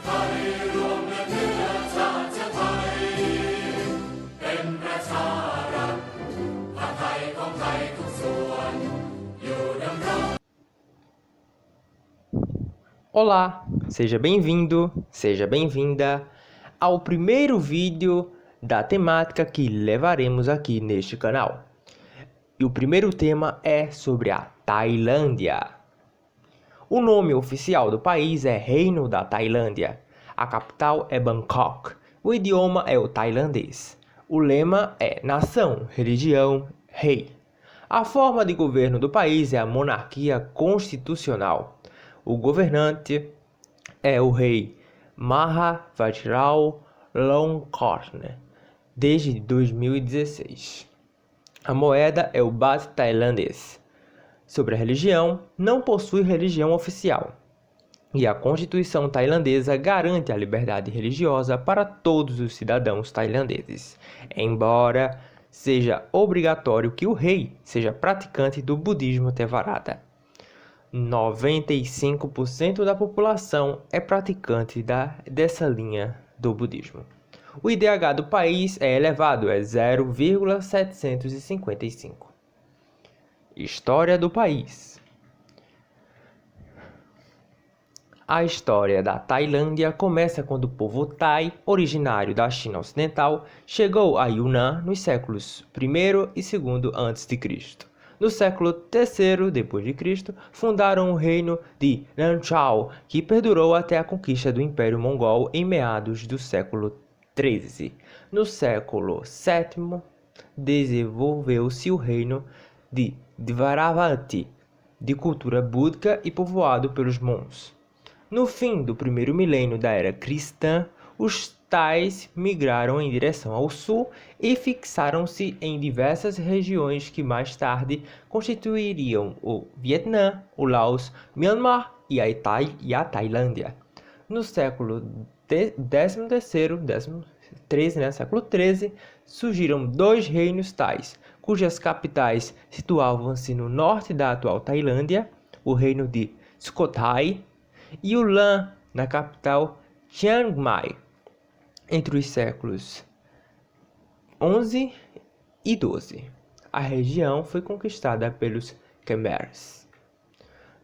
ไทยรวมเนื้อเนื้อชาติไทยเป็นประชารัฐผ้าไทยของไทยทุกส่วนอยู่ดำรง Olá, seja bem-vindo, seja bem-vinda ao primeiro vídeo da temática que levaremos aqui neste canal. E o primeiro tema é sobre a Tailândia. O nome oficial do país é Reino da Tailândia. A capital é Bangkok. O idioma é o tailandês. O lema é Nação, Religião, Rei. A forma de governo do país é a monarquia constitucional. O governante é o rei Maha Vajiralongkorn desde 2016. A moeda é o baht tailandês. Sobre a religião, não possui religião oficial. E a Constituição tailandesa garante a liberdade religiosa para todos os cidadãos tailandeses, embora seja obrigatório que o rei seja praticante do budismo Theravada. 95% da população é praticante dessa linha do budismo. O IDH do país é elevado, é 0,755. História do país. A história da Tailândia começa quando o povo Thai, originário da China Ocidental, chegou a Yunnan nos séculos I e II a.C. No século III d.C., fundaram o reino de Nanchao, que perdurou até a conquista do Império Mongol em meados do século XIII. No século VII, desenvolveu-se o reino de Dvaravati, de cultura búdica e povoado pelos Mons. No fim do primeiro milênio da era cristã, os Thais migraram em direção ao sul e fixaram-se em diversas regiões que mais tarde constituiriam o Vietnã, o Laos, Myanmar e a Tailândia. No século século XIII, surgiram dois reinos Thais, cujas capitais situavam-se no norte da atual Tailândia, o reino de Sukhothai, e o Lan, na capital Chiang Mai. Entre os séculos XI e XII, a região foi conquistada pelos Khmers.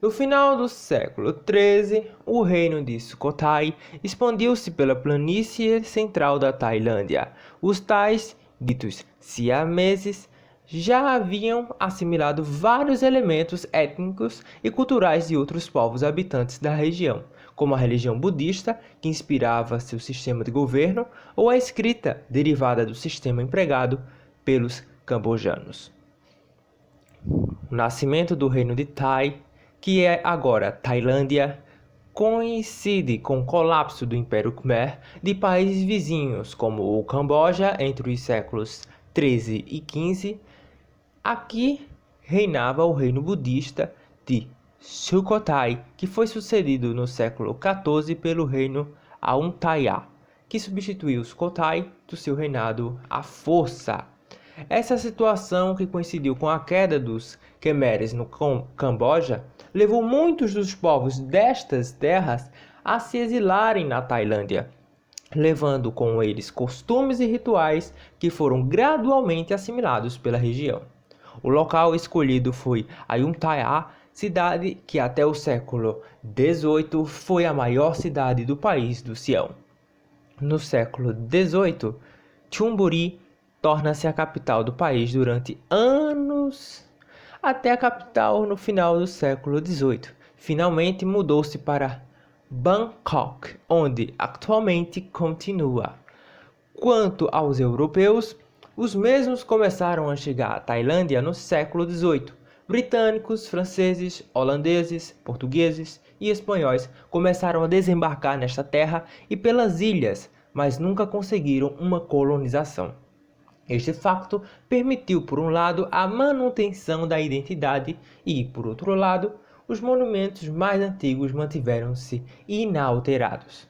No final do século XIII, o reino de Sukhothai expandiu-se pela planície central da Tailândia. Os Thais, ditos siameses, já haviam assimilado vários elementos étnicos e culturais de outros povos habitantes da região, como a religião budista, que inspirava seu sistema de governo, ou a escrita, derivada do sistema empregado pelos cambojanos. O nascimento do reino de Tai, que é agora Tailândia, coincide com o colapso do Império Khmer de países vizinhos, como o Camboja entre os séculos XIII e XV. Aqui reinava o reino budista de Sukhothai, que foi sucedido no século XIV pelo reino Ayutthaya, que substituiu Sukhothai do seu reinado à força. Essa situação, que coincidiu com a queda dos Khmeres no Camboja, levou muitos dos povos destas terras a se exilarem na Tailândia, levando com eles costumes e rituais que foram gradualmente assimilados pela região. O local escolhido foi Ayutthaya, cidade que até o século XVIII foi a maior cidade do país do Sião. No século XVIII, Chonburi torna-se a capital do país durante anos, até a capital no final do século XVIII. Finalmente mudou-se para Bangkok, onde atualmente continua. Quanto aos europeus, os mesmos começaram a chegar à Tailândia no século XVIII. Britânicos, franceses, holandeses, portugueses e espanhóis começaram a desembarcar nesta terra e pelas ilhas, mas nunca conseguiram uma colonização. Este facto permitiu, por um lado, a manutenção da identidade e, por outro lado, os monumentos mais antigos mantiveram-se inalterados.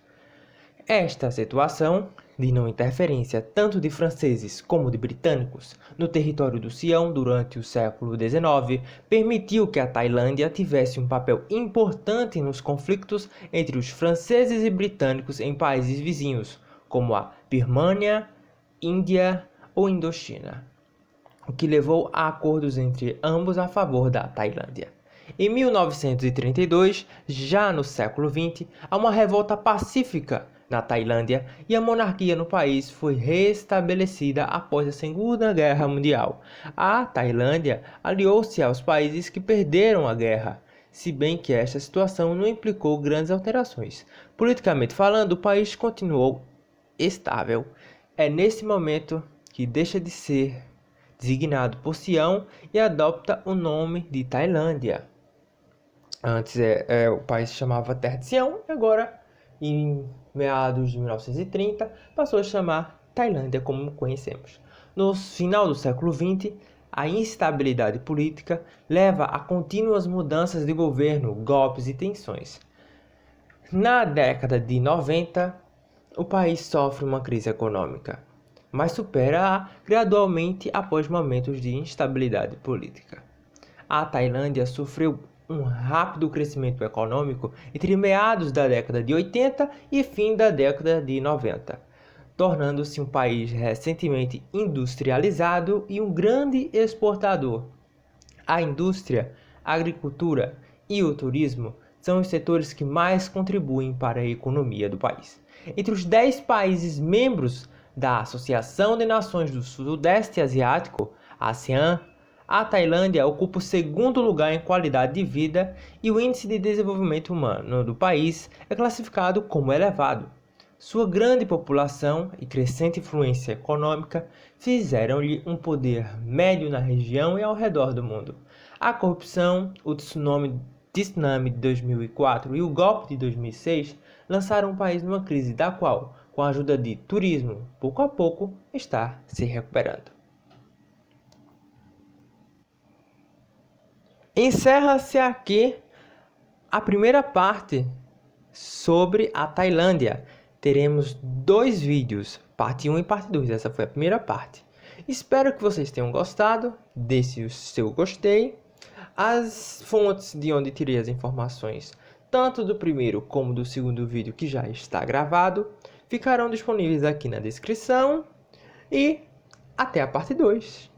Esta situação de não interferência tanto de franceses como de britânicos no território do Sião durante o século XIX permitiu que a Tailândia tivesse um papel importante nos conflitos entre os franceses e britânicos em países vizinhos, como a Birmânia, Índia ou Indochina, o que levou a acordos entre ambos a favor da Tailândia. Em 1932, já no século XX, há uma revolta pacífica na Tailândia e a monarquia no país foi restabelecida após a Segunda Guerra Mundial. A Tailândia aliou-se aos países que perderam a guerra, se bem que esta situação não implicou grandes alterações. Politicamente falando, o país continuou estável. É nesse momento que deixa de ser designado por Sião e adopta o nome de Tailândia. Antes o país se chamava Terra de Sião e agora, em meados de 1930, passou a chamar Tailândia como conhecemos. No final do século XX, a instabilidade política leva a contínuas mudanças de governo, golpes e tensões. Na década de 90, o país sofre uma crise econômica, mas supera-a gradualmente após momentos de instabilidade política. A Tailândia sofreu um rápido crescimento econômico entre meados da década de 80 e fim da década de 90, tornando-se um país recentemente industrializado e um grande exportador. A indústria, a agricultura e o turismo são os setores que mais contribuem para a economia do país. Entre os 10 países membros da Associação de Nações do Sudeste Asiático, ASEAN, a Tailândia ocupa o segundo lugar em qualidade de vida e o índice de desenvolvimento humano do país é classificado como elevado. Sua grande população e crescente influência econômica fizeram-lhe um poder médio na região e ao redor do mundo. A corrupção, o tsunami de 2004 e o golpe de 2006 lançaram o país numa crise da qual, com a ajuda de turismo, pouco a pouco está se recuperando. Encerra-se aqui a primeira parte sobre a Tailândia. Teremos 2 vídeos, parte 1 e parte 2. Essa foi a primeira parte. Espero que vocês tenham gostado. Deixe o seu gostei. As fontes de onde tirei as informações, tanto do primeiro como do segundo vídeo que já está gravado, ficarão disponíveis aqui na descrição. E até a parte 2.